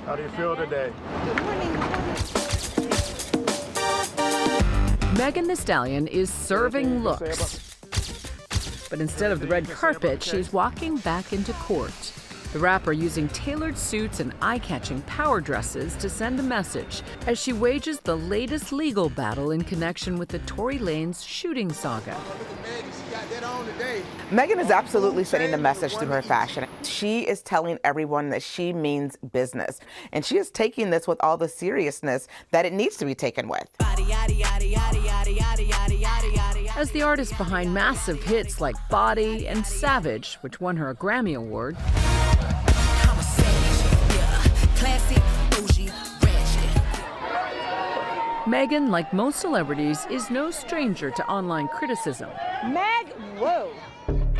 How do you feel today? Good morning. Megan Thee Stallion is serving looks. But instead of the red carpet, she's walking back into court. The rapper using tailored suits and eye-catching power dresses to send a message as she wages the latest legal battle in connection with the Tory Lanez shooting saga. Megan is absolutely sending a message through her fashion. She is telling everyone that she means business, and she is taking this with all the seriousness that it needs to be taken with. As the artist behind massive hits like Body and Savage, which won her a Grammy Award, Megan, like most celebrities, is no stranger to online criticism. Whoa.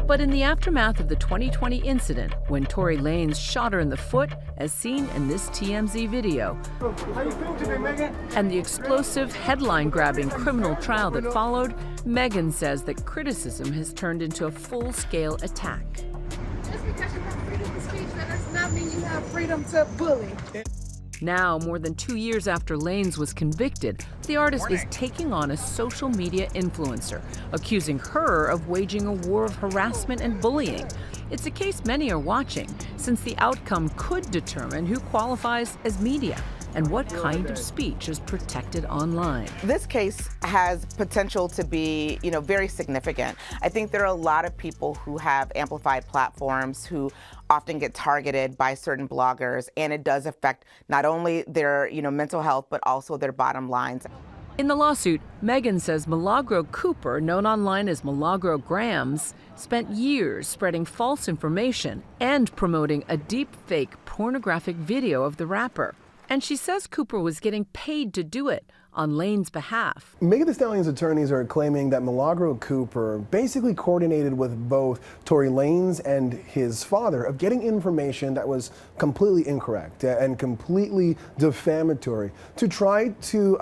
But in the aftermath of the 2020 incident, when Tory Lanez shot her in the foot, as seen in this TMZ video, How you feeling today, Megan? and the explosive, headline-grabbing criminal trial that followed, Megan says that criticism has turned into a full-scale attack. Just because you have freedom of speech, that does not mean you have freedom to bully. Now, more than 2 years after Lanez was convicted, the artist is taking on a social media influencer, accusing her of waging a war of harassment and bullying. It's a case many are watching, since the outcome could determine who qualifies as media and what kind of speech is protected online. This case has potential to be, very significant. I think there are a lot of people who have amplified platforms who often get targeted by certain bloggers, and it does affect not only their, mental health, but also their bottom lines. In the lawsuit, Megan says Milagro Cooper, known online as Milagro Grams, spent years spreading false information and promoting a deep-fake pornographic video of the rapper. And she says Cooper was getting paid to do it on Lanez's behalf. Megan Thee Stallion's attorneys are claiming that Milagro Cooper basically coordinated with both Tory Lanez and his father of getting information that was completely incorrect and completely defamatory to try to,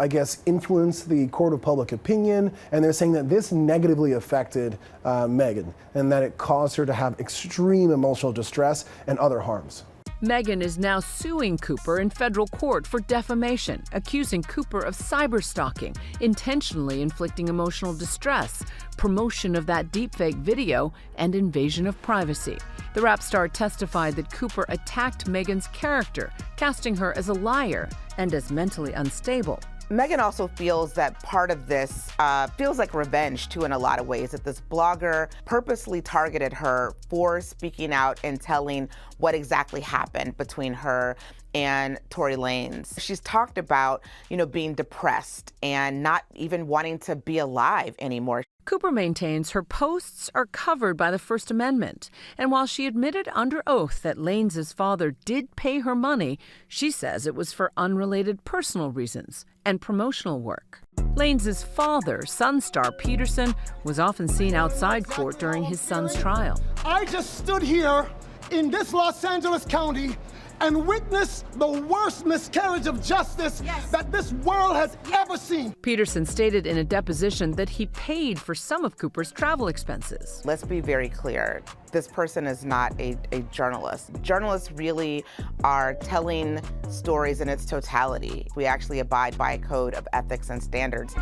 influence the court of public opinion. And they're saying that this negatively affected Megan and that it caused her to have extreme emotional distress and other harms. Megan is now suing Cooper in federal court for defamation, accusing Cooper of cyberstalking, intentionally inflicting emotional distress, promotion of that deepfake video, and invasion of privacy. The rap star testified that Cooper attacked Megan's character, casting her as a liar and as mentally unstable. Megan also feels that part of this feels like revenge, too, in a lot of ways, that this blogger purposely targeted her for speaking out and telling what exactly happened between her and Tory Lanez. She's talked about, being depressed and not even wanting to be alive anymore. Cooper maintains her posts are covered by the First Amendment, and while she admitted under oath that Lanez's father did pay her money, she says it was for unrelated personal reasons and promotional work. Lanez's father, Sunstar Peterson, was often seen outside court during his son's trial. I just stood here in this Los Angeles County and witnessed the worst miscarriage of justice that this world has ever seen. Peterson stated in a deposition that he paid for some of Cooper's travel expenses. Let's be very clear. This person is not a journalist. Journalists really are telling stories in its totality. We actually abide by a code of ethics and standards.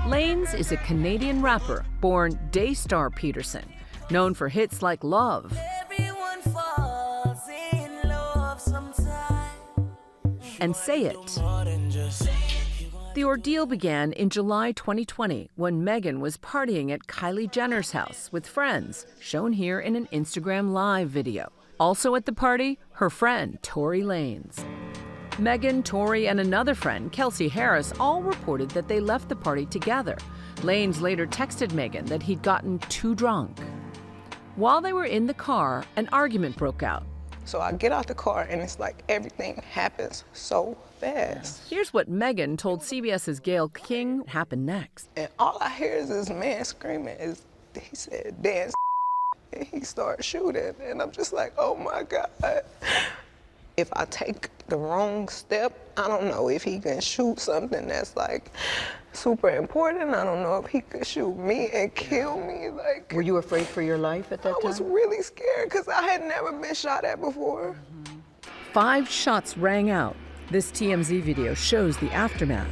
Lanez is a Canadian rapper born Daystar Peterson, known for hits like Love. And Say It. The ordeal began in July 2020 when Megan was partying at Kylie Jenner's house with friends, shown here in an Instagram Live video. Also at the party, her friend, Tory Lanez. Megan, Tory, and another friend, Kelsey Harris, all reported that they left the party together. Lanez later texted Megan that he'd gotten too drunk. While they were in the car, an argument broke out. So I get out the car and it's like everything happens so fast. Here's what Megan told CBS's Gayle King happened next. And all I hear is this man screaming. He said, dance, and he started shooting. And I'm just like, oh my God. If I take the wrong step, I don't know if he can shoot something that's like super important. I don't know if he could shoot me and kill me. Like, were you afraid for your life at that time? I was really scared because I had never been shot at before. 5 shots rang out, This TMZ video shows the aftermath.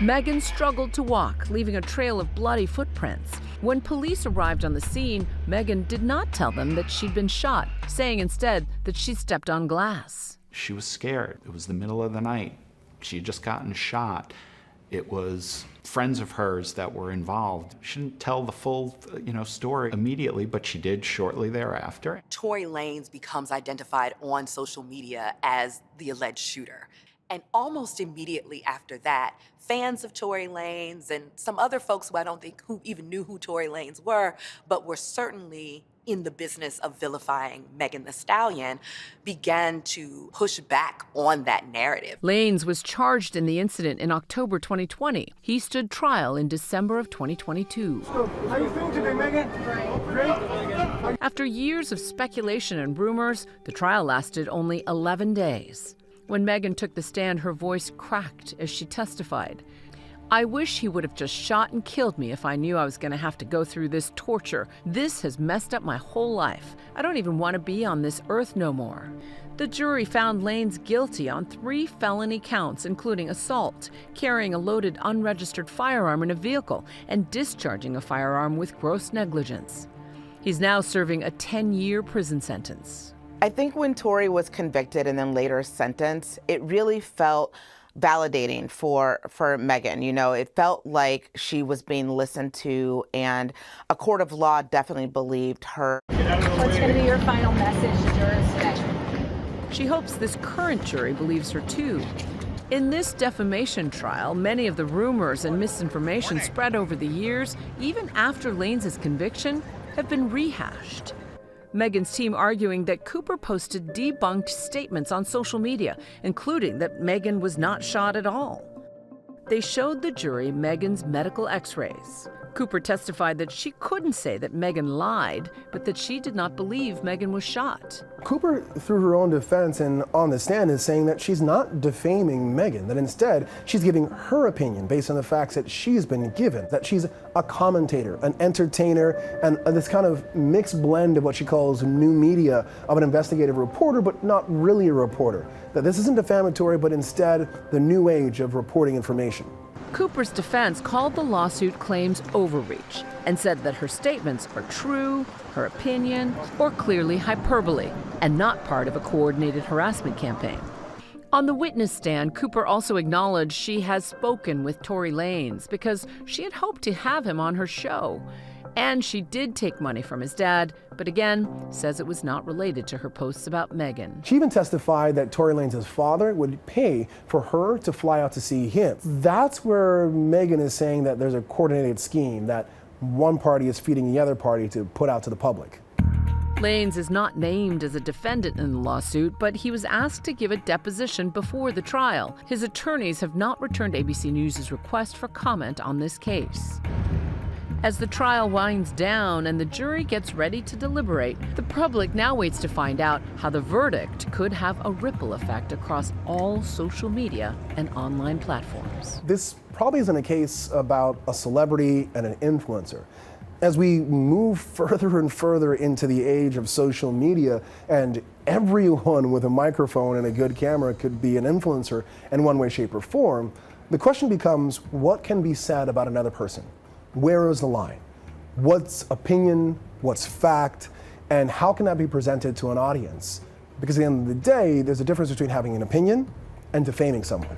Megan struggled to walk, leaving a trail of bloody footprints. When police arrived on the scene, Megan did not tell them that she'd been shot, saying instead that she stepped on glass. She was scared. It was the middle of the night. She had just gotten shot. It was friends of hers that were involved. She didn't tell the full, story immediately, but she did shortly thereafter. Tory Lanez becomes identified on social media as the alleged shooter. And almost immediately after that, fans of Tory Lanez and some other folks who I don't think who even knew who Tory Lanez were, but were certainly in the business of vilifying Megan Thee Stallion, began to push back on that narrative. Lanez was charged in the incident in October 2020. He stood trial in December of 2022. How you feeling today, Megan? Great. After years of speculation and rumors, the trial lasted only 11 days. When Megan took the stand, her voice cracked as she testified. "I wish he would have just shot and killed me if I knew I was going to have to go through this torture. This has messed up my whole life. I don't even want to be on this earth no more." The jury found Lanez guilty on 3 felony counts, including assault, carrying a loaded unregistered firearm in a vehicle, and discharging a firearm with gross negligence. He's now serving a 10-year prison sentence. I think when Tory was convicted and then later sentenced, it really felt validating for Megan. It felt like she was being listened to, and a court of law definitely believed her. What's going to be your final message to jurors today? She hopes this current jury believes her too. In this defamation trial, many of the rumors and misinformation spread over the years, even after Lanez's conviction, have been rehashed. Megan's team arguing that Cooper posted debunked statements on social media, including that Megan was not shot at all. They showed the jury Megan's medical x-rays. Cooper testified that she couldn't say that Megan lied, but that she did not believe Megan was shot. Cooper, through her own defense and on the stand, is saying that she's not defaming Megan, that instead she's giving her opinion based on the facts that she's been given, that she's a commentator, an entertainer, and this kind of mixed blend of what she calls new media, of an investigative reporter, but not really a reporter. That this isn't defamatory, but instead the new age of reporting information. Cooper's defense called the lawsuit claims overreach and said that her statements are true, her opinion, or clearly hyperbole, and not part of a coordinated harassment campaign. On the witness stand, Cooper also acknowledged she has spoken with Tory Lanez because she had hoped to have him on her show. And she did take money from his dad, but again, says it was not related to her posts about Megan. She even testified that Tory Lanez's father would pay for her to fly out to see him. That's where Megan is saying that there's a coordinated scheme, that one party is feeding the other party to put out to the public. Lanez is not named as a defendant in the lawsuit, but he was asked to give a deposition before the trial. His attorneys have not returned ABC News' request for comment on this case. As the trial winds down and the jury gets ready to deliberate, the public now waits to find out how the verdict could have a ripple effect across all social media and online platforms. This probably isn't a case about a celebrity and an influencer. As we move further and further into the age of social media, and everyone with a microphone and a good camera could be an influencer in one way, shape, or form, the question becomes, what can be said about another person? Where is the line? What's opinion? What's fact? And how can that be presented to an audience? Because at the end of the day, there's a difference between having an opinion and defaming someone.